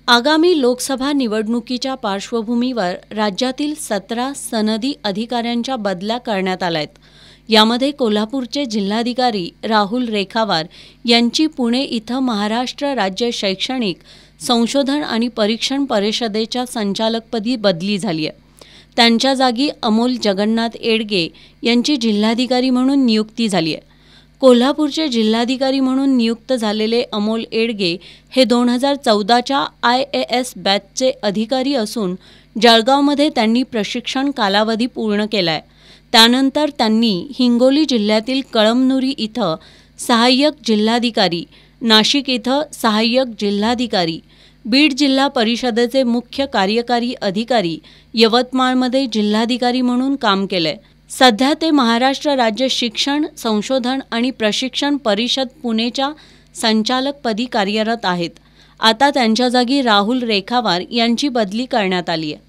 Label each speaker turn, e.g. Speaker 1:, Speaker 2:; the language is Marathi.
Speaker 1: आगामी लोकसभा निवडणुकीच्या पार्श्वभूमीवर राज्यातील 17 सनदी अधिकाऱ्यांच्या बदल्या करण्यात आल्यात। यामध्ये कोल्हापूरचे जिल्हाधिकारी राहुल रेखावार यांची पुणे इथं महाराष्ट्र राज्य शैक्षणिक संशोधन आणि परीक्षण परिषदेच्या संचालकपदी बदली झाली आहे। त्यांच्या जागी अमोल जगन्नाथ एडगे यांची जिल्हाधिकारी म्हणून नियुक्ती झाली आहे। कोल्हापूरचे जिल्हाधिकारी म्हणून नियुक्त झालेले अमोल एडगे हे 2014च्या IAS बॅचचे अधिकारी असून जळगावमध्ये त्यांनी प्रशिक्षण कालावधी पूर्ण केलाय। त्यानंतर त्यांनी हिंगोली जिल्ह्यातील कळमनुरी इथं सहाय्यक जिल्हाधिकारी, नाशिक इथं सहाय्यक जिल्हाधिकारी, बीड जिल्हा परिषदेचे मुख्य कार्यकारी अधिकारी, यवतमाळमध्ये जिल्हाधिकारी म्हणून काम केलंय। सध्या ते महाराष्ट्र राज्य शिक्षण संशोधन आणि प्रशिक्षण परिषद पुणेच्या संचालकपदी कार्यरत आहेत। आता त्यांच्या जागी राहुल रेखावार यांची बदली करण्यात आली आहे।